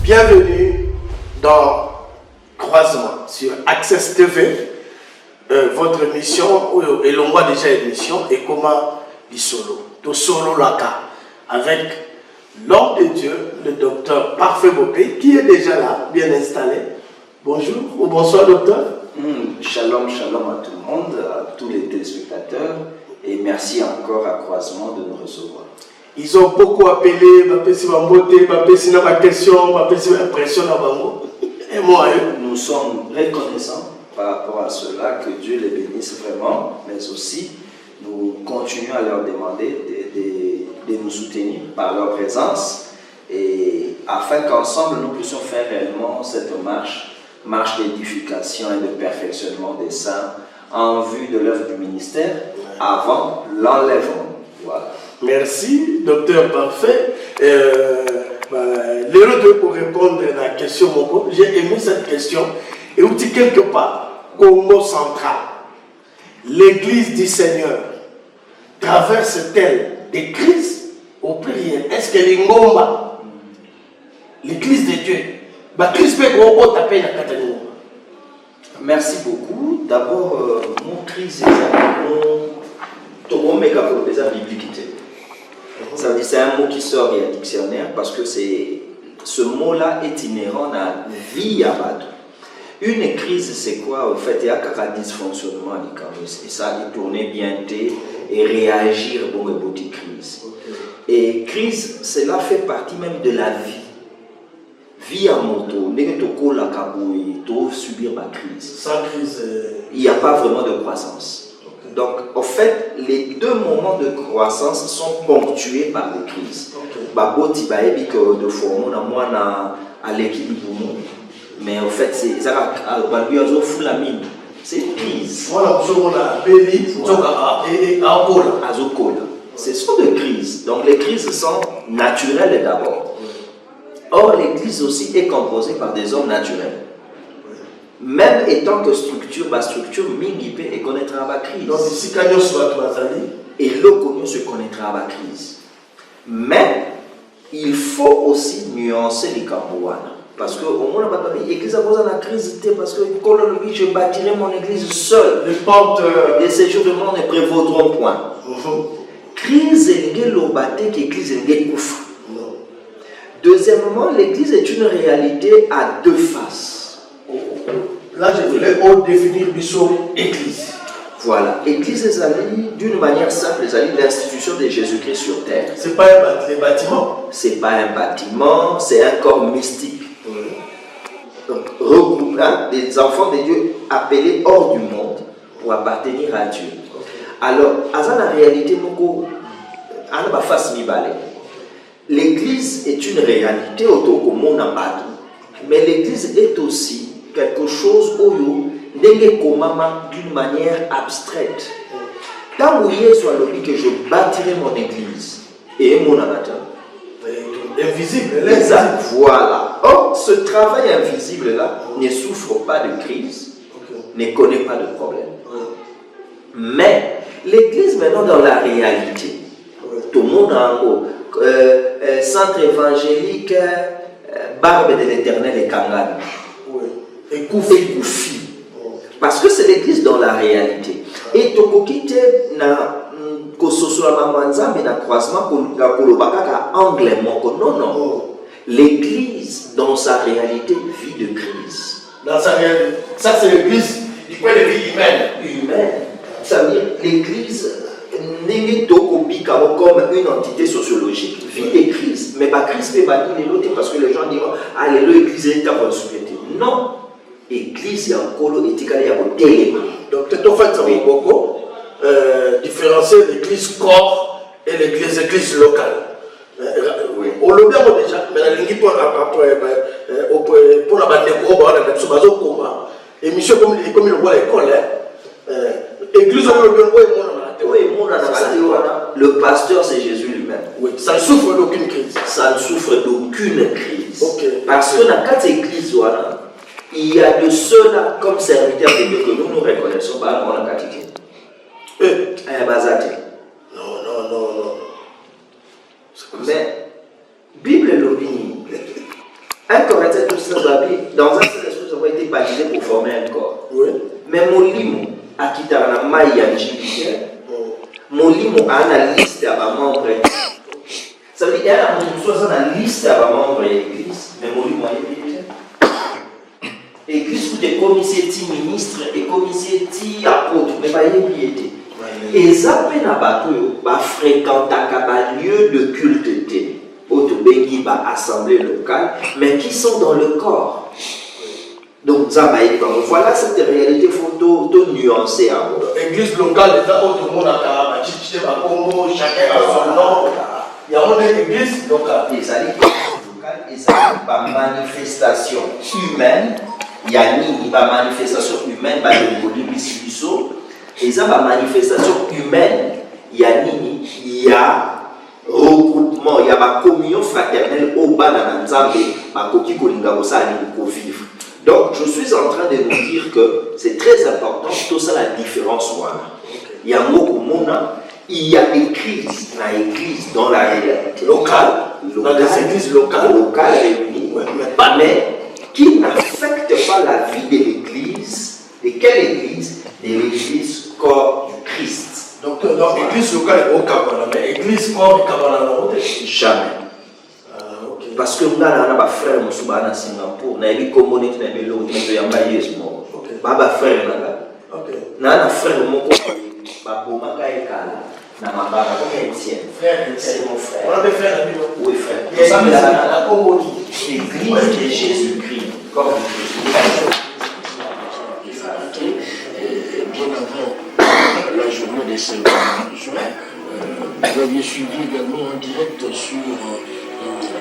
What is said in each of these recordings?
Bienvenue dans Croisement sur Access TV, votre émission, et l'on voit déjà l'émission, et comment du solo, de solo laka, avec l'homme de Dieu, le docteur Parfait Bopé, qui est déjà là, bien installé. Bonjour ou bonsoir docteur. Shalom, shalom à tout le monde, à tous les téléspectateurs, et merci encore à Croisement de nous recevoir. Ils ont beaucoup appelé, m'appellent ma beauté, m'appellent ma question, m'appellent ma pression à Bango. Et moi, nous sommes reconnaissants par rapport à cela, que Dieu les bénisse vraiment, mais aussi nous continuons à leur demander de nous soutenir par leur présence, et afin qu'ensemble nous puissions faire réellement cette marche d'édification et de perfectionnement des saints en vue de l'œuvre du ministère avant l'enlèvement. Voilà. Merci, docteur Parfait. L'heure de pour répondre à la question, j'ai aimé cette question. Et où dit quelque part, Congo central, l'église du Seigneur traverse-t-elle des crises au pluriel? Est-ce qu'elle est ngomba? L'église de Dieu. Merci beaucoup. D'abord, mon crise est biblique. Ça veut dire c'est un mot qui sort du dictionnaire parce que ce mot-là est inhérent à vie à bateau. Une crise, c'est quoi? En fait, il y a un dysfonctionnement et ça, il tournait bien et réagir pour une petite crise. Et crise, cela fait partie même de la vie. Vie à moto, dès que tu dois subir ma crise. Sans crise, il n'y a pas vraiment de croissance. Donc, en fait, les deux moments de croissance sont ponctués par des crises. Mais en fait, c'est une crise. Ce sont des crises. Donc, les crises sont naturelles d'abord. Or, l'Église aussi est composée par des hommes naturels. Même étant que structure, Mingipe et connaîtra la crise. Donc, ici, quand on soit et l'Okonyo se connaîtra la crise. Mais, il faut aussi nuancer les Kambouana. Parce que, au moins, l'Église a besoin de la crise, parce que, je bâtirai mon Église seul. Les portes des séjours de monde ne prévaudront point. Crise est l'Église qu'Église est kouf. Deuxièmement, l'Église est une réalité à deux faces. Là, je voulais définir l'Église. Voilà, l'Église est d'une manière simple, c'est l'institution de Jésus-Christ sur terre. Ce n'est pas un bâtiment. Ce n'est pas un bâtiment, c'est un corps mystique. Donc, regroupant des enfants de Dieu appelés hors du monde pour appartenir à Dieu. Alors, à la réalité, l'Église est une réalité autour du monde en bas. Mais l'Église est aussi quelque chose d'une manière abstraite. Tant où il soit le que je bâtirai mon Église et mon amateur. Invisible. Exact. Voilà. Or, ce travail invisible-là ne souffre pas de crise, ne connaît pas de problème. Mais l'Église maintenant dans la réalité, tout le monde en haut, centre évangélique, Barbe de l'Éternel et Kangan. Et Koufi. Parce que c'est l'Église dans la réalité. Et Tokokite na kososola mamanzambe na croisement kolobaka angle moko. Non. L'Église dans sa réalité vit de crise. Dans sa réalité. Ça c'est l'Église du point de vue humaine. Ça veut dire l'Église n'est comme une entité sociologique, vit des crises. Mais pas crise peut bannir les autres parce que les gens diront ah l'Église est en souveraineté. Non. L'Église est en colo éthique à côté. Donc peut-être en fait ça va beaucoup différencier l'Église corps et l'Église locale. Au lobby déjà, mais la ligne pour la bande de Koba, on a des bateaux Koba. Et monsieur comme il voit l'école, Église le pasteur c'est Jésus lui-même. Oui, ça ne souffre d'aucune crise. Ça ne souffre d'aucune crise. Okay. Parce que dans quatre églises, voilà, il y a de ceux-là comme serviteurs de Dieu que nous reconnaissons par rapport à la quantité. Non. Mais, Bible l'opinion. Un Corinthien, tout ça, dans un seul esprit, ça a été baptisé pour former un corps. Oui. Mais mon limo, à qui t'as la maille à Jupiter, mon limo a une liste à membres. Ça veut dire qu'il y a une liste à membres de l'église, mais mon limo a une église où des commissaires ministres et commissaires apôtres, mais pas les piétés. Et ça peine à bateau, va fréquenter un lieu de culte, autobégi, assemblée locale, mais qui sont dans le corps. Donc, voilà cette réalité, il faut nuancer. L'église locale, tout le monde a chacun a son nom. Il y a une église locale. Les églises locales, ils ont une manifestation humaine. Il y a une manifestation humaine, ils ont une manifestation humaine. Il y a regroupement, il y a une communion fraternelle au bas de l'ensemble, vivre. Donc, je suis en train de nous dire que c'est très important, tout ça la différence. Il y a un mot il y a des crises dans l'église, dans la locale, dans des églises locales réunies, mais qui n'affectent pas la vie de l'église. De quelle église? De l'église corps du Christ. Donc l'église locale est au Cabana, mais l'église corps du Cabana, jamais. Parce que nous avons des frères qui sont à Singapour, nous avons des communautés, nous avons des frères qui sont à frères. Nous avons des frères qui sont c'est mon frère. On a des frères. Oui, frère. Ça, c'est l'église de Jésus-Christ. Comme bien avant la journée des 5 juin, vous aviez suivi également en direct sur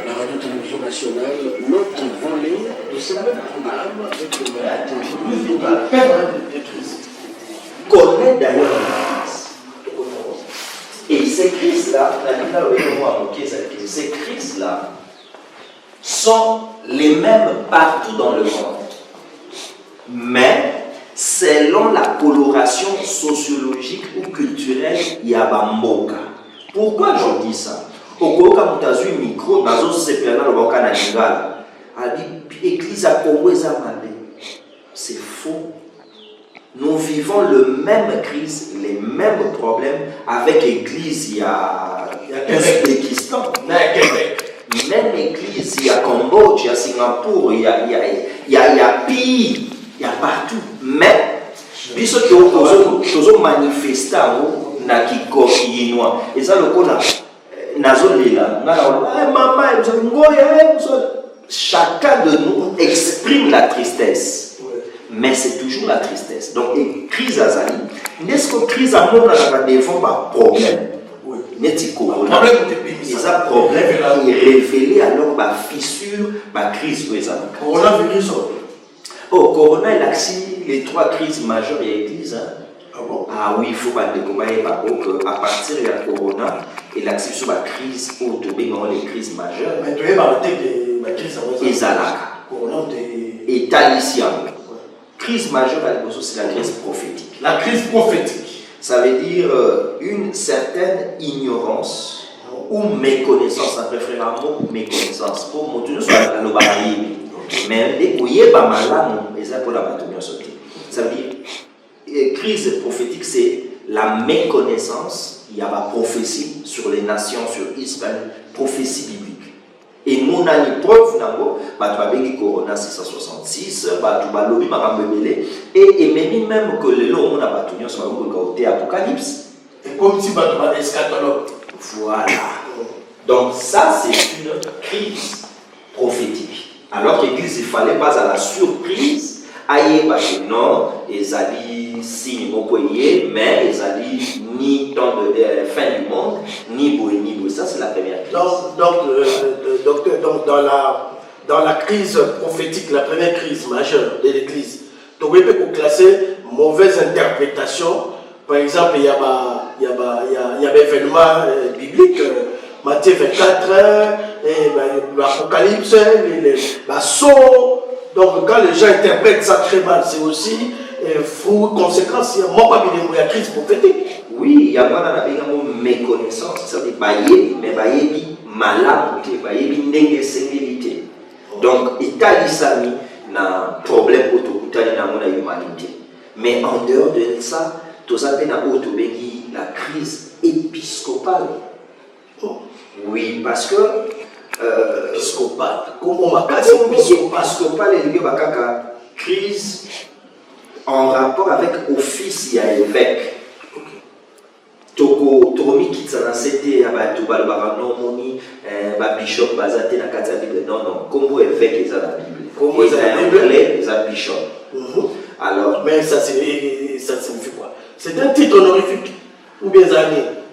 la radio-télévision nationale notre volet de ce même programme avec le maire connaît d'ailleurs l'église. Et ces crises-là, ces crises-là sont les mêmes partout dans le monde. Mais selon la coloration sociologique ou culturelle, il y a un moka. Pourquoi je dis ça? Au Koka Moutazu micro, dans un CPN, l'église a Congo c'est faux. Nous vivons le même crise, les mêmes problèmes avec l'église il y a Uzbékistan. Même église, il y a Cambodge, il y a Singapour, il y a pays, il y a partout. Mais, puisque nous avons manifesté na kikoyinois, et ça le coup chacun de nous exprime la tristesse. Mais c'est toujours la tristesse. Donc, une crise à Zali, n'est-ce que crise à mon devant pas problème? N'est-ce que problème qui est révélé alors par fissure, par crise. Coronavirus. Oh, Corona, il a les 3 crises majeures de l'église. Ah bon? Ah oui, il faut pas décommander par contre qu'à partir de la Corona, il a sur la crise ou de les crises majeures. Mais tu es par la crise et Zalaka. Corona, et Talician. Crise majeure, c'est la crise prophétique. La crise prophétique. Ça veut dire une certaine ignorance ou méconnaissance. Ça préfère un mot méconnaissance. Pour moi, tu ne sois pas le baril. Mais dès qu'il y a pas mal là, ça pour la bataille. Ça veut dire crise prophétique, c'est la méconnaissance. Il y a la prophétie sur les nations, sur Israël, prophétie biblique. Et mon année preuve, tu vas dire Corona 666, tu vas lobby et même que le long, on a battu sur Apocalypse. Et comme si tu vas escatologue. Voilà. Donc, ça, c'est une crise prophétique. Alors que l'Église, il ne fallait pas à la surprise, aïe, parce que non, ils allaient signe mon poignet, mais ils allaient ni temps de fin du monde, ni boué. Ça, c'est la première crise. Docteur, dans la crise prophétique, la première crise majeure de l'Église, tu peux classer mauvaise interprétation. Par exemple, il y a l'événement biblique, Matthieu 24, l'Apocalypse, la Sceau. Donc, quand les gens interprètent ça très mal, c'est aussi conséquence, il y a une crise prophétique. Oui, il y a une méconnaissance, ça veut dire mais malade, Donc, Italie, ça a un problème autour de la humanité. Mais en dehors de ça, tout ça, la crise épiscopale. Oui, parce que. Épiscopale. Comment on va épiscopale et la crise en rapport avec office et évêque. Tokomi Kitsana, c'était bishop bazate na kati ya Bible. Non, comme évêque est dans la Bible. Comme évêque est bishop. Alors, mais ça signifie quoi? C'est un titre honorifique ou bien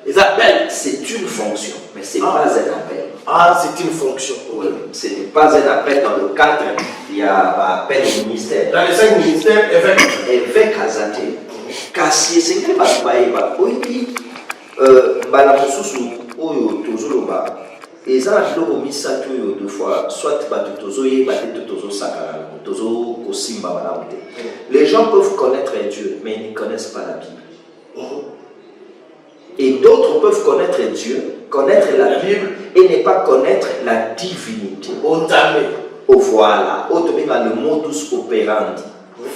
ils appellent? C'est une fonction, mais ce n'est pas un appel. Ah, c'est une fonction. Oui, ce n'est pas un appel dans le cadre. Il y a un appel au ministère. Dans les 5 ministères, évêque Azate. Cassier, c'est que oui, et ça a deux fois, soit les gens peuvent connaître Dieu, mais ils ne connaissent pas la Bible. Et d'autres peuvent connaître Dieu, connaître la Bible et ne pas connaître la divinité. Voilà, le modus operandi,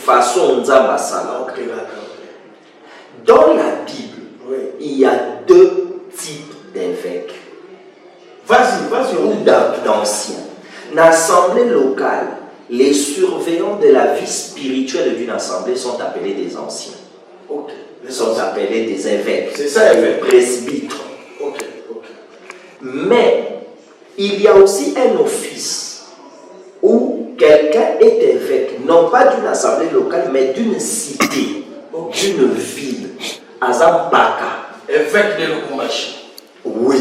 façon d'ambassadeur. Dans la Bible, il y a deux types d'évêques. Vas-y, d'anciens. Dans l'assemblée locale, les surveillants de la vie spirituelle d'une assemblée sont appelés des anciens. Sont appelés des évêques. C'est ça, évêque. Presbytres. Mais il y a aussi un office où quelqu'un est évêque, non pas d'une assemblée locale, mais d'une cité, d'une ville. Azambaka. Évêque de Lubumbashi. Oui.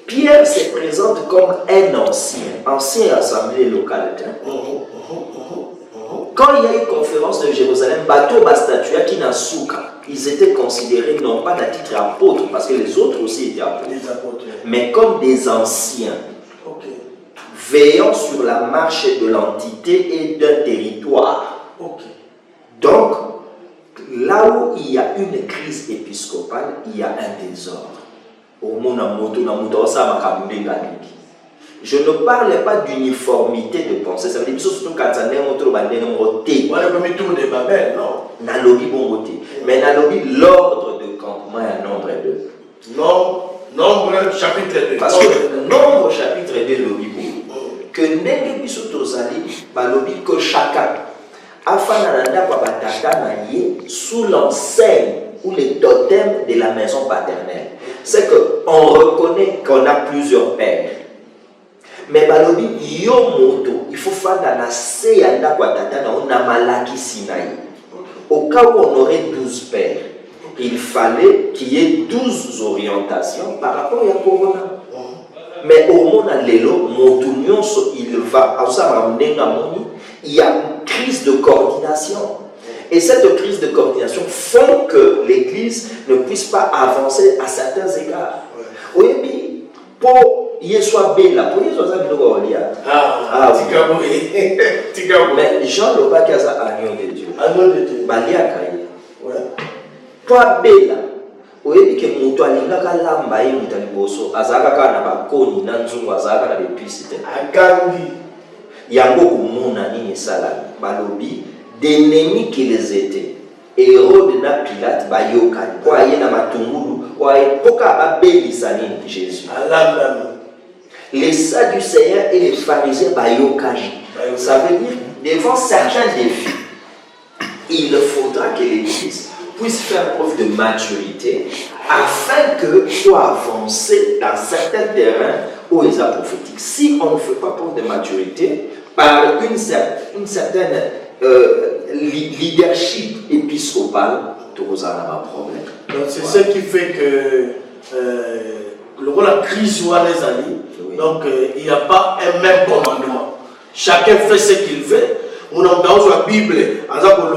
Pierre se présente comme un ancien assemblée locale. Quand il y a eu conférence de Jérusalem, Bateau Bastatua qui n'a souka, ils étaient considérés non pas d'un titre apôtre, parce que les autres aussi étaient apôtres, mais comme des anciens, veillant sur la marche de l'entité et d'un territoire. Donc, là où il y a une crise épiscopale, il y a un désordre. Je ne parle pas d'uniformité de pensée. Ça veut dire que surtout quand on est en train de Babel, non. Mais l'ordre de campement est un nombre 2. Nombre chapitre 2. Parce que nombre chapitre 2 lobi que ndenge biso tozali balobi que chacun afin sous l'enseigne ou les totems de la maison paternelle. C'est qu'on reconnaît qu'on a plusieurs pères. Mais balobi yomoto, il faut faire dans la seyanda kwa tatana on a malaki sinaï. Au cas où on aurait 12 pères, il fallait qu'il y ait 12 orientations par rapport à Corona. Mais au monde lelo motunyon il va il y a une crise de coordination. Et cette crise de coordination fait que l'Église ne puisse pas avancer à certains égards. Oui, pour y soit bella, pour y soit mais Jean Loba qui a agneau de Dieu. Balia Kaye. Toi bella. Oui, que mon toit n'a qu'à l'ambaye, mon taliboso, Azaka n'a pas connu, Nanzou, Azaka n'a pas publicité. Yango Mouna ni Salami, Balobi, d'ennemis qu'ils étaient. Hérode na Pilate, Bayokan, Kwaye na Matungulu, Kwaye Poka Abeli Sanin, Jésus. Les Sadducéens et les pharisiens, Bayokan. Ça veut dire, devant certains défis, il faudra que l'Église puisse faire preuve de maturité afin que soit avancé dans certains terrains où il y a prophétique. Si on ne fait pas preuve de maturité, par une certaine leadership épiscopal, tout ça n'a pas de problème. Donc c'est ce qui fait que le rôle de la crise soit les alliés. Donc il n'y a pas un même commandement. Chacun fait ce qu'il veut. On a dans la Bible,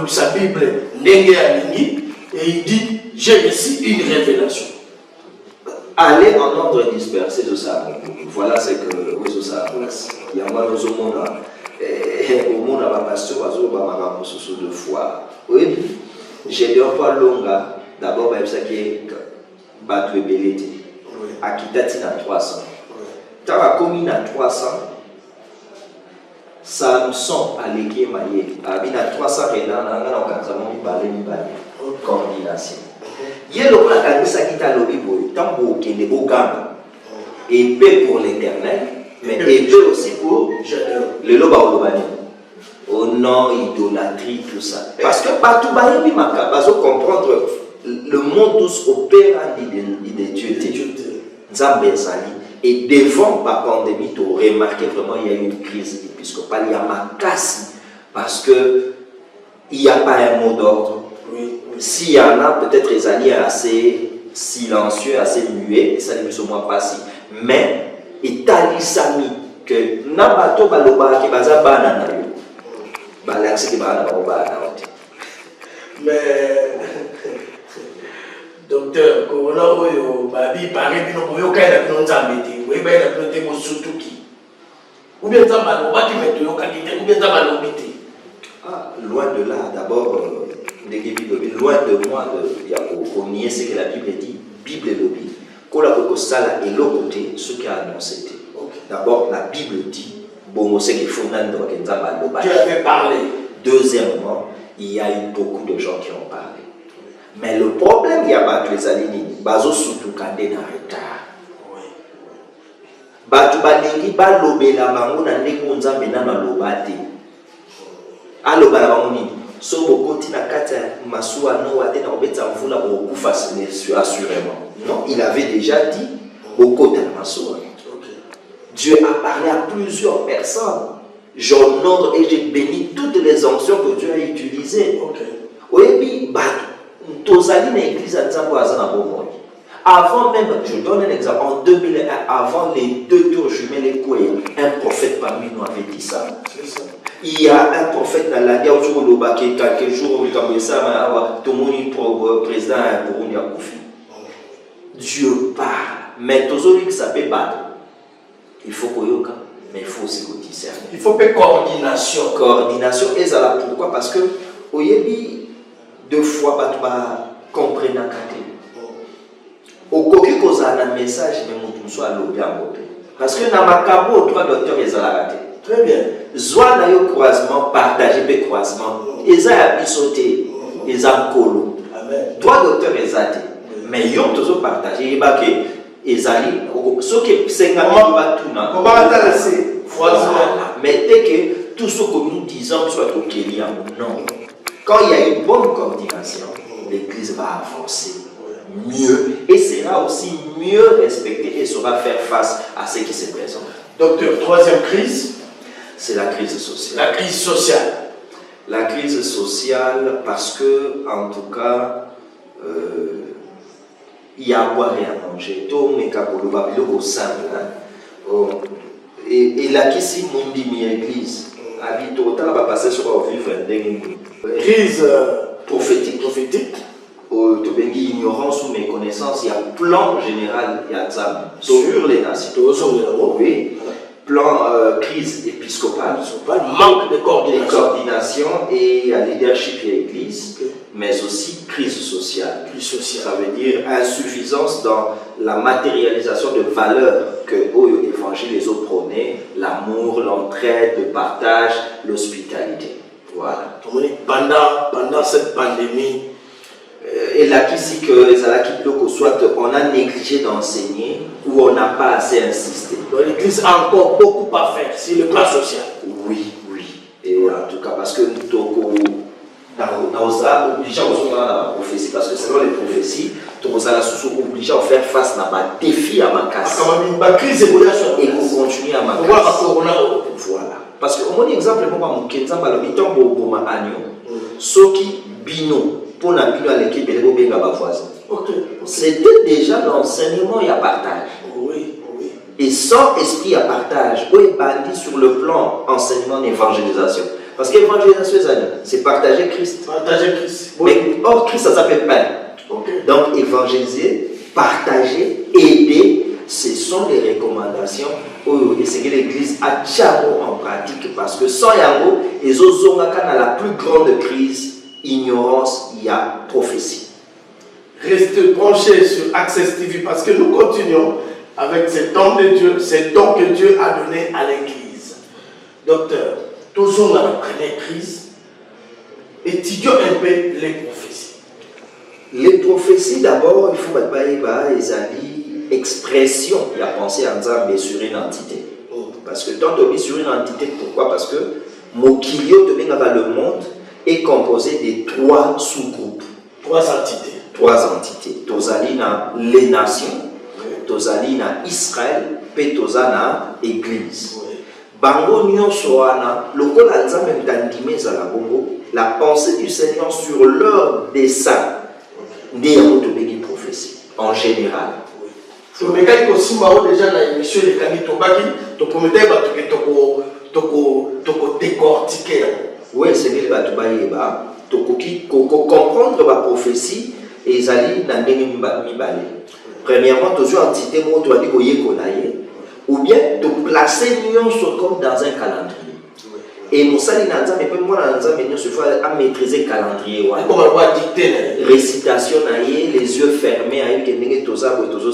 sa Bible, et il dit, j'ai ici une révélation. Allez en ordre dispersé de ça. Voilà ce que vous savez. Il y a un monde au monde à la pasteur, de foi. Oui, j'ai dit un peu longa. D'abord, il y a battu Belletti. À Kitati, à 300. Quand on a commis à 300, Samson aleki maye abina 300 rena nanga na kanzamo mibale coordination yelo la kanisa kita lobi boy tambo kende bogamba épée pour l'éternel mais épée aussi pour le loba olobani au nom idolâtrie tout ça parce que partout bayebi makabazo comprendre le monde tous opère en identité nzambe ezali. Et devant la pandémie, tu as remarqué vraiment qu'il y a eu une crise épiscopale, il y a ma casse, parce qu'il n'y a pas un mot d'ordre. Oui. S'il y en a, peut-être les alliés assez silencieux, assez muets, ça ne plus ou moins pas si. Mais, il t'a dit Sami, que Nabato Baloba qui va banana, balancer qui va mais docteur, corona oyo babi paraît bino boyo kaina bino nzambete we ba ina bino te ko sutuki ou bien nzamba lo baki meto yo kakite ou bien nzamba lo bité. Ah, loin de là, d'abord loin de moi de nier ce que la Bible dit. Bible le dit. Quand la coco sala et l'autre côté, ce qui a annoncé. D'abord, la Bible dit bon, c'est qu'il faut n'entendre que nzamba lo baki. Tu avais parlé. Deuxièmement, il y a eu beaucoup de gens qui ont parlé. Mais le problème, il y a battu les alliés, bazo surtout quand on est en retard. Batu balingi balobe la bango na ndeko nzambe na malobate. Aloba la bango nini? So bokoti na kati masuwa no wate na obetsa mvula bokufa assurément. Non, il avait déjà dit bokota na masuwa. Dieu a parlé à plusieurs personnes. J'honore et j'ai béni toutes les onctions que Dieu a utilisées. Oui, batu. Tozali na église à Nzambo azana bomoi. Avant même, je donne un exemple, en 2001, avant les 2 tours jumelles, un prophète parmi nous avait dit ça. Il y a un prophète dans la guerre où il y a quelques jours, tout le monde président pour un Koufi. Dieu parle. Mais tout ce qui s'appelle battre, il faut qu'on y mais il faut aussi qu'on discerne. Il faut faire coordination. Coordination, et ça là pourquoi? Parce que, au Yébi, 2 fois, tu vas comprendre la catégorie. Au coquille cause un message, mais mon soit l'objet à côté. Parce que dans ma cabo, 3 docteurs, ils ont raté. Très bien. Soit dans le croisement, partager le croisement. Ils ont sauté, ils ont collé. 3 docteurs, ils ont raté. Mais ils ont toujours partagé. Ils ont ce qui est 50 000 battus. Comment intéresser? Mais dès que tout ce que nous disons soit au Kenya, non. Quand il y a une bonne coordination, l'Église va avancer mieux et sera aussi mieux respectée et saura faire face à ce qui se présente. Docteur, 3e crise, c'est la crise sociale. La crise sociale. La crise sociale parce que, en tout cas, il y a à boire et à manger. Tout le monde au simple. Et là, qui si mon dit l'église, habite autant va passer sur la vie. Crise prophétique. Prophétique. Ignorance ou méconnaissance, il y a plan général, il y a ça sur les nations. Oui. Plan crise épiscopale, manque de coordination et il y a leadership et église, mais aussi crise sociale. Ça veut dire insuffisance dans la matérialisation de valeurs que l'évangile les autres prônaient, l'amour, l'entraide, le partage, l'hospitalité. Voilà. Pendant cette pandémie, et là, qui que soit on a négligé d'enseigner ou on n'a pas assez insisté. Donc l'Église a encore beaucoup à faire sur le plan social. Oui. Et en tout cas, parce que nous sommes obligés à la prophétie, parce que selon les prophéties, nous sommes obligés à faire face à un défi à ma casse. Et pour continuer à ma casse. Voilà. Parce que, au moins, exemple, Soki Bino. Pour la à l'équipe et les voisins. C'était déjà l'enseignement et à partage. Oui. Et sans esprit à partage, oui, bandit sur le plan enseignement et évangélisation. Parce qu'évangélisation, c'est partager Christ. Partager Christ. Oui. Mais hors Christ, ça s'appelle pain. Donc évangéliser, partager, aider, ce sont les recommandations et c'est que l'Église a tchamo en pratique. Parce que sans Yango, les autres ont la plus grande crise. Ignorance, il y a prophétie. Restez branchés sur Access TV parce que nous continuons avec cet homme de Dieu, cet don que Dieu a donné à l'Église. Docteur, tous on a la première crise. Étudions un peu les prophéties. Les prophéties, d'abord, il faut que les expression, il y a pensé à Nzambe sur une entité. Parce que tant que sur une entité, pourquoi? Parce que Mokilio, le monde, est composé de 3 sous-groupes. 3 entités. 3 entités. Tozali na les nations, Tozali na Israël, et Tozali na Église. Bango nyonso wana, lokola Nzambe mtandime za la bongo, la pensée du Seigneur sur leur dessein, n'est pas prophétie, en général. Mais quand il y a déjà dans l'émission, les gars, tu peux décortiquer. Oui, c'est vrai que tu peux comprendre la prophétie et ils allaient dans les premièrement, tu as entité, tu as dit ou bien tu placer comme dans un calendrier. Et nous allons à maîtriser le calendrier. Récitation, les yeux fermés,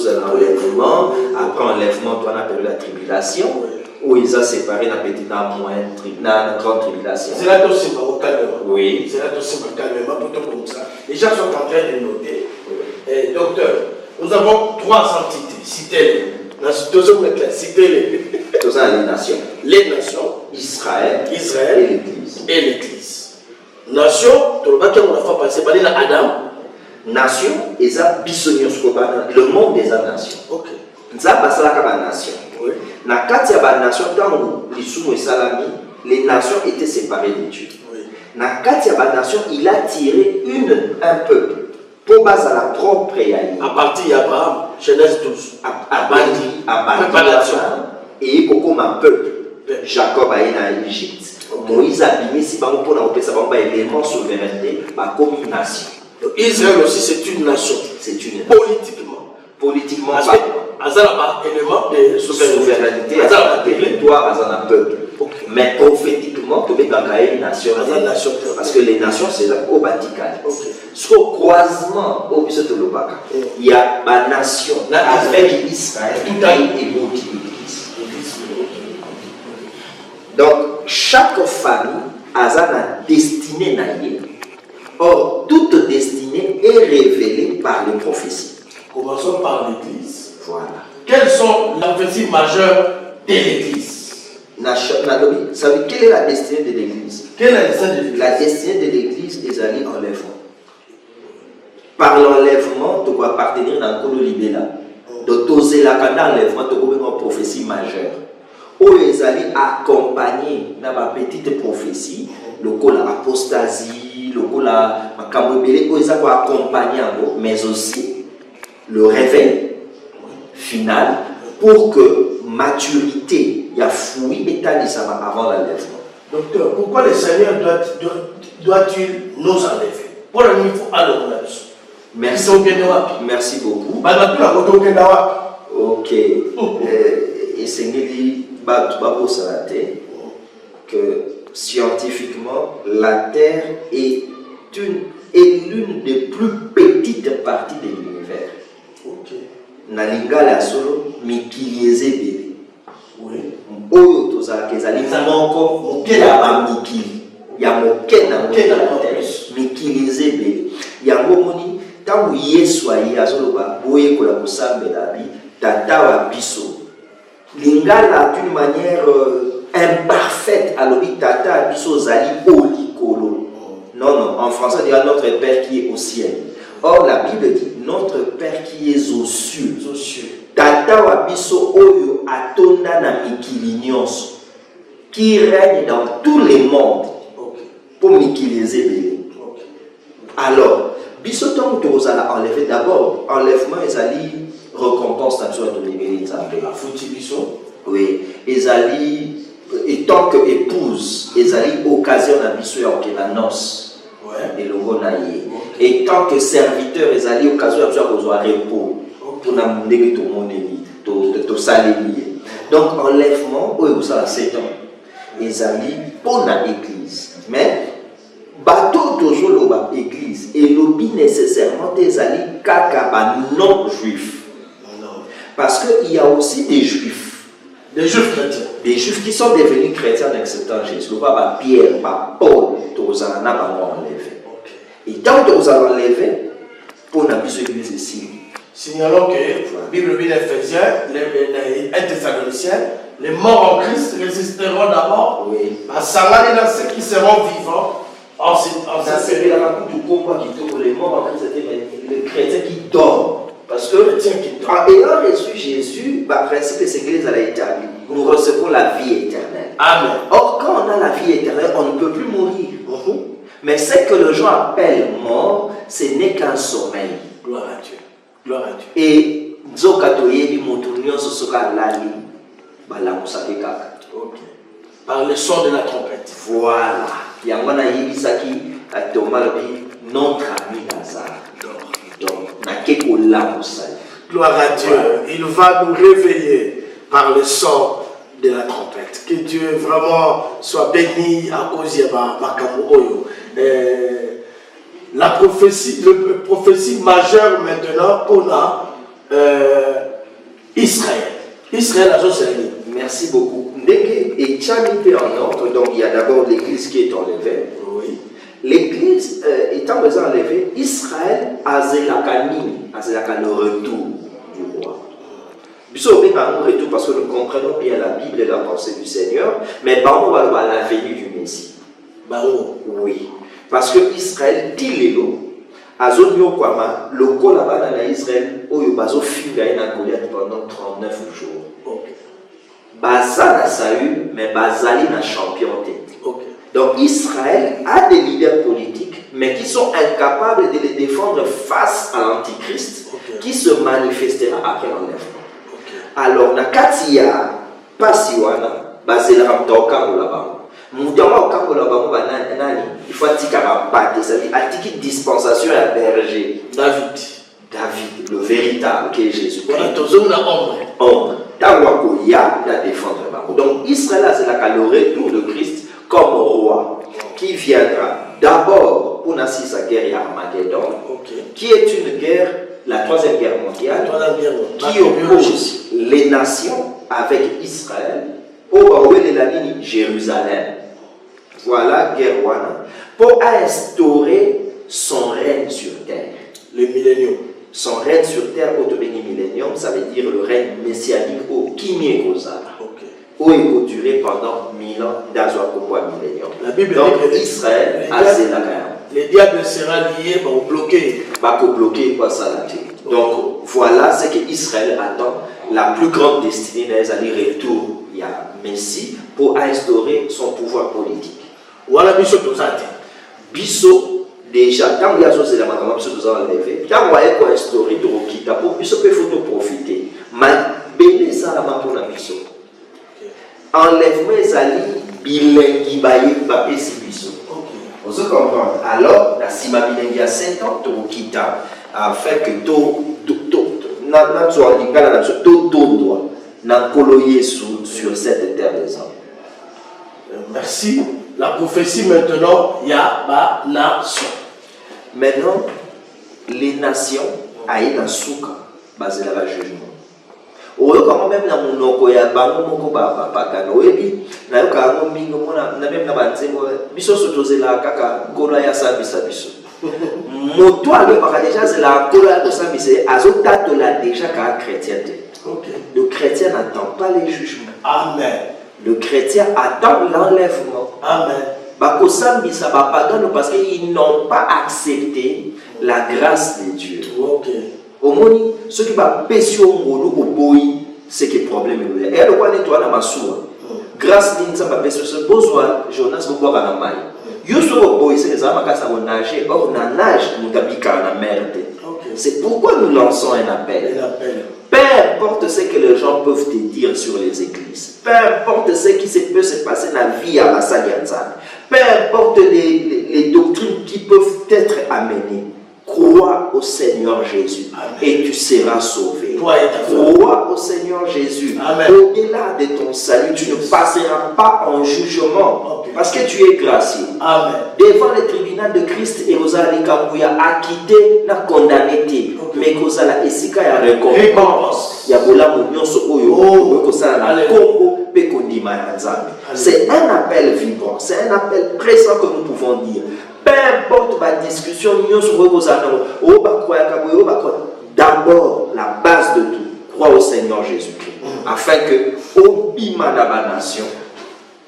l'enlèvement. Après enlèvement, on appelle la tribulation. Où ils ont séparé la petite la grande tribulation. C'est là aussi au calme. Oui. C'est là aussi au calme. Comme ça. Les gens sont en train de noter. Docteur, nous avons 3 entités. Citez-les. Citez-les. Les nations. Les nations. Israël et l'Église. Et l'Église. Nation, on a fait passer par Adam. Nation, et ça, le monde des nations. Ok. Ça passe là comme nation. Oui. Na katia ba nation, quand les nations étaient séparées de Dieu. Oui. Na katia ba nation, il a tiré un peuple pour base à la propre yaï. À partir d'Abraham, Genèse 12. À partir et comme un peuple. Jacob a été en Égypte. Moïse a bimé si par exemple on a ça va élément souveraineté, comme une nation. Israël aussi c'est une nation. C'est une politiquement. Politiquement. Parce que Azal a un élément de souveraineté. Azal a un territoire, Azal a un peuple. Mais prophétiquement, tu peux une nation. Parce que les nations c'est là au Vatican. Au croisement au il y a ma nation avec Israël et l'autre. Donc, chaque famille a une destinée. Or, toute destinée est révélée par les prophéties. Commençons par l'Église. Voilà. Quelles sont les prophéties majeures de l'Église? Ça veut dire, quelle est la destinée de l'Église? Quelle est la destinée de l'Église? La destinée de l'Église est d'aller enlèvement. Par l'enlèvement, tu dois appartenir dans le code libéral. Donc, tu as l'enlèvement, tu as une prophétie majeure. Où ils allaient accompagner dans ma petite prophétie, le col apostasie, le col macambobélé, où ils allaient accompagner, mais aussi le réveil final pour que maturité, il y a fouille et talisama avant l'enlèvement. Docteur, pourquoi le Seigneur doit-il nous enlever? Pour le niveau à l'honneur. Merci. Merci beaucoup. Ok. Et Seigneur dit que scientifiquement, la Terre est l'une des plus petites parties de l'univers. Ok. Nalinga la solo mikilieze bébé. Oui. Oyo tozalaka ezali moko ya bamikili ya moke na terre mikilieze bébé. Yango moni ntango Yesu aye azoloba boyekola kosambela bi tata wa biso. Lingala d'une manière imparfaite alobi tata biso zali olikolo. Non, en français on dit notre Père qui est au ciel. Or la Bible dit notre Père qui est aux cieux. Tata wa biso oyo atonda na mikili nyonso, qui règne dans tous les mondes. Pour mikili ezebele. Alors, biso tant que vous allez enlever d'abord, enlèvement ezali récompense naturelle de libérer Nzambe. Oui, ezali et tant que épouse, ezali occasion na biso ya okela noce. Et le gonaïe. Et tant que serviteur, ezali occasion ya kozwa repos pour na mundenge tout le monde to salélier. Donc enlèvement, oui, ça a 7 ans. Ezali pour la église. Mais bateau toujours l'église et l'obi nécessairement des alliés kaka non juifs. Parce qu'il y a aussi des juifs. Des juifs chrétiens. des Juifs qui sont devenus chrétiens en acceptant Jésus. Le papa Pierre, pas Paul, tous en a enlevé. Et tant que vous allez enlever, pour la mise l'église ici. Signalons que la Bible dit Éphésiens, les Thessaloniciens, les morts en Christ résisteront d'abord. Oui. À Sangani, dans ceux qui seront vivants en cette période. Les morts en Christ, c'était les chrétiens qui dorment. Parce que, en ayant reçu Jésus, par principe, cette église a été établie. Nous recevons la vie éternelle. Amen. Or, quand on a la vie éternelle, on ne peut plus mourir. Mais ce que les gens appellent mort, ce n'est qu'un sommeil. Gloire à Dieu. Gloire à Dieu. Et Zokatoyebi Motounion se sera lali. Ok. Par le son de la trompette. Voilà. Yamana Yibisaki, Thomas notre ami Lazare. Gloire à Dieu. Il va nous réveiller par le son de la trompette. Que Dieu vraiment soit béni à cause de Makamu Oyo. La prophétie majeure maintenant, on a Israël. Israël a José. Merci beaucoup. Et Tchamité en ordre, donc il y a d'abord l'église qui est enlevée. Oui. L'église étant déjà enlevée, Israël a le retour du roi. Nous un retour parce que nous comprenons bien la Bible et la pensée du Seigneur, mais on va voir la venue du Messie. Oui. Parce que Israël dit l'élo, Azonio Kwama, le Kolabana na Israël, Oyobazo Finga et Goliath pendant 39 jours. Bazana Saül, mais Bazali na champion tête. Donc Israël a des leaders politiques, mais qui sont incapables de les défendre face à l'Antichrist, qui se manifestera après l'enlèvement. Alors, Nakatia, Pasiwana, Bazela Ramtoka Moulabam. Moutama Okamolabam, il faut dire qu'il a dispensation à berger. David, le véritable qui est Jésus. Ombre. Tawakoya, la défendre. Donc, Israël, c'est le retour de Christ comme roi qui viendra d'abord pour sa guerre Armageddon, qui est une guerre, la troisième guerre mondiale, qui oppose les nations avec Israël au la ligne Jérusalem. Voilà guerre pour instaurer son règne sur terre. Le millénium. Son règne sur terre, Otobeni millénium, ça veut dire le règne messianique au Kimie Kozala. Où il peut durer pendant 1000 ans d'Azoakopoa millénium. La Bible donc dit que Israël a ses lagaires. Les diables sera lié pour bloquer. Donc voilà ce que Israël attend. La plus grande destinée des allers retour, il y a Messie pour instaurer son pouvoir politique. Voilà Bisso Tozate. Bisso, déjà, quand il y a chose de la maman, Bisso nous a enlevé. Quand on a instauré Torokita, pour Bisso peut profiter. Mais béné ça la maman pour la Bisso. Enlèvement Zali, bilingue, baye, papé, si Bisso. On se comprend. Alors, la Sima bilingue a 5 ans, Torokita, a fait que sur cette terre des hommes. Merci. La prophétie maintenant, il y a la nation. Maintenant, les nations aillent dans souka, basé dans le jugement. Quand même na monoko ya bango moko ba pakana oyebi na yo ka ngo mingo mona na même na banzemo biso sotozela kaka kola ya sabisa biso moto ale baka déjà c'est la kola de sabisa azotatola déjà ka chrétien. Le chrétien n'attend pas les jugements. Amen. Le chrétien attend l'enlèvement. Amen. Bakosambisa ba pagano parce qu'ils n'ont pas accepté la grâce de Dieu. Au moins, ceux qui va pécher au monde au boy, c'est que problème est là. Et alors, quand on est dans ma soua, grâce à ça, ce besoin, Jonas va boire à la maille. Yousou au boy, c'est les amas qui savent nager. Or, on a nage, nous t'habitons à la merde. C'est pourquoi nous lançons un appel. Peu importe ce que les gens peuvent te dire sur les églises, peu importe ce qui peut se passer dans la vie à la Salianza, peu importe les doctrines qui peuvent être amenées. Crois au Seigneur Jésus. Amen. Et tu seras sauvé. Crois au Seigneur Jésus. Au-delà de ton salut, tu ne passeras pas en jugement parce que tu es gracieux. Amen. Devant le tribunal de Christ, et vous allez acquitté la condamné. Mais vous allez essayer de récompense. Il y a beaucoup de gens qui ont C'est un appel vibrant, c'est un appel pressant que nous pouvons dire. Peu importe la discussion, d'abord, la base de tout, crois au Seigneur Jésus-Christ, afin que, au bima de la nation,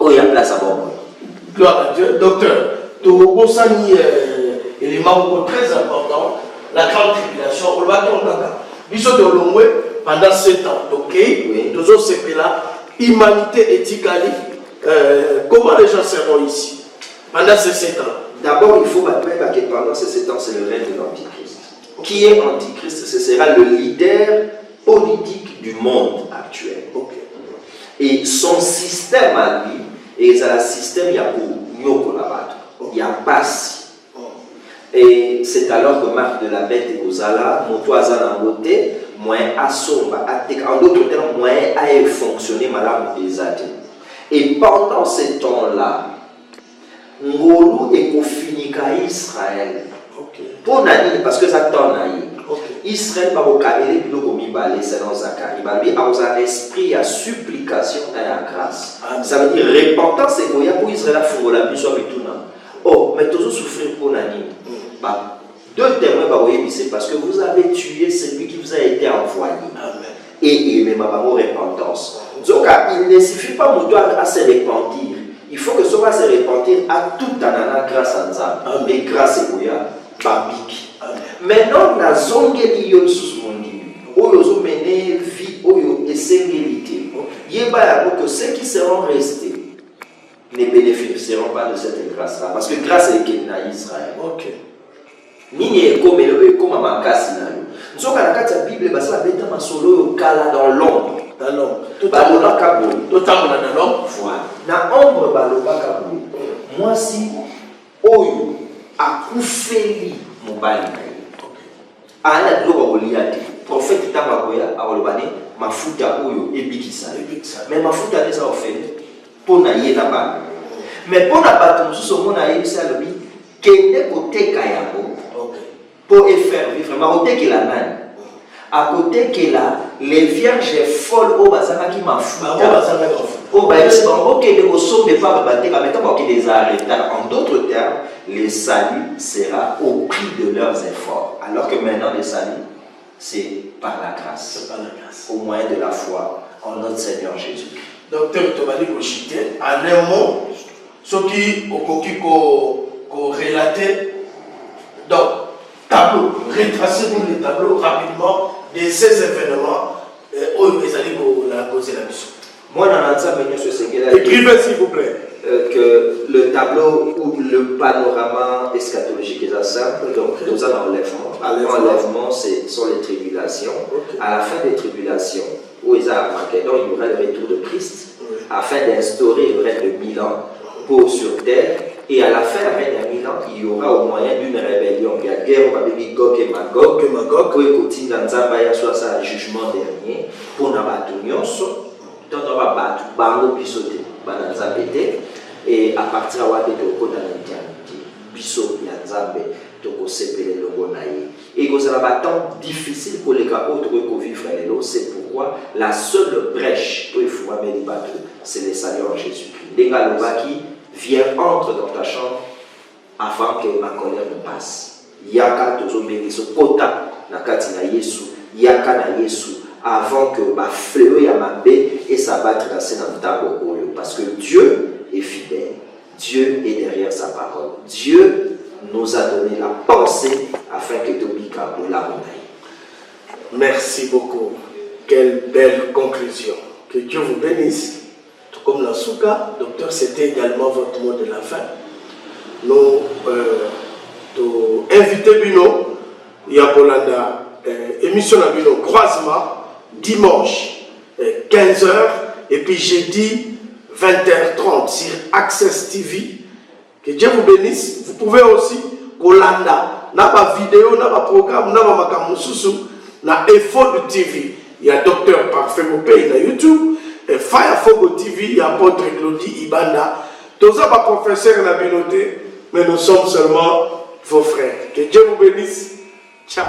il y a place à bon. Gloire à Dieu. Docteur, tu as un élément très important, la grande tribulation, on va tomber pendant 7 ans, ok? Nous avons ces là, humanité éthiquement, comment les gens seront ici pendant ces 7 ans? D'abord, il faut mettre que pendant ces 7 ans, c'est le règne de l'Antichrist. Qui est Antichrist? Ce sera le leader politique du monde actuel. Okay. Et son système à lui, et c'est un système, il y a il y a Passi. Et c'est alors que Marc de la Bête et Ozala, Motoazana Moté, moyen à somba, en d'autres termes, moyen à fonctionner, madame Ezate. Et pendant ces temps-là, Ngolu et Kofinika Israël. Pour Nani, parce que ça tourne Israël va au Kaïré, puis nous balé, c'est dans Zacharie. Il y a un esprit à supplication et à grâce. Ça veut dire repentance et Goya pour Israël à Fongola, puis soit tout. Oh, mais toujours souffrir pour Nani. Deux témoins, c'est parce que vous avez tué celui qui vous a été envoyé. Amen. Et même à repentance. Donc, il ne suffit pas à se repentir. Il faut que ça va se repentir à tout anana grâce à Nzam. Mais grâce à Goya, babik. Maintenant, la zone qui est sous mon Dieu, où ils ont mené vie, où ils ont essayé que ceux qui seront restés ne bénéficieront pas de cette grâce-là. Parce que grâce à Israël. Ok. Nini est comme un casse. Nous sommes à la Bible, parce que la Bible est solo dans l'ombre. Dans l'ombre. Tout à l'heure, dans l'ombre. Voilà. Dans l'ombre, moi, si, Oyo, a coufé mon bali. A la gloire au prophète Tamagoya, a olobane, ma futa Oyo, et bikisa. Mais ma futa n'est pas offert pour naïe là-bas. Mais pour la battre, nous sommes naïe, c'est à l'objet, qui est côté Kayamo. Pour faire vivre, mais à côté qu'il a nan, à côté qu'il a les vierges folles au bazar qui m'a foutu. Au bazar, ok, les osons ne pas battre, mais tant qu'il les a arrêtés. En d'autres termes, le salut sera au prix de leurs efforts. Alors que maintenant, le salut, c'est par la grâce. Au moyen de la foi en notre Seigneur Jésus. Docteur Tomali Kochité, en un mot, ce qui est relaté, donc, tableau, retracer pour les tableaux rapidement de ces événements où ils allaient causer la mission. Moi, dans ce écrivez s'il vous plaît. Que le tableau ou le panorama eschatologique est simple, donc nous avons l'enlèvement. L'enlèvement, ce sont les tribulations. Okay. À la fin des tribulations, où ils ont marqué, donc il y aura le retour de Christ, afin d'instaurer le règne de 1000 ans pour sur terre. Et à la fin du règne de 1000 ans, il y aura au moyen d'une rébellion. Il y a guerre, on va dire Gog et Magog, pour écouter dans Zambaya, soit ça, le jugement dernier, pour nous battre, donc on va battre, bango pisoté, dans Zambété, et à partir de là, on va dire biso ya Nzambe, toko sepele longo naïe. Et que ça va être difficile pour les cas autres que vivre c'est pourquoi la seule brèche pour les bateaux, c'est le salut en Jésus-Christ. Les gars, viens, entre dans ta chambre avant que ma colère ne passe. Yaka tozomeli so kota na kati na Yesu, yaka na Yesu avant que ma fléau ya mabe et s'abattre dans ses ntango parce que Dieu est fidèle. Dieu est derrière sa parole. Dieu nous a donné la pensée afin que Tobika ou la Merci beaucoup. Quelle belle conclusion. Que Dieu vous bénisse. Tout comme la Souka, docteur, c'était également votre mot de la fin. Nous invitons Bino, Yabolanda, émission à Bino, croisement, dimanche, 15h, et puis jeudi, 20h30 sur Access TV. Que Dieu vous bénisse. Vous pouvez aussi, Kolanda, n'a pas vidéo, n'a pas programme, n'a pas makamususu, n'a Efo TV. Il y a Docteur Parfait Mopé na YouTube, et Firefogo TV, il y a Apôtre Claudie Ibanda. Tous ça pas professeur na binoté, mais nous sommes seulement vos frères. Que Dieu vous bénisse. Ciao.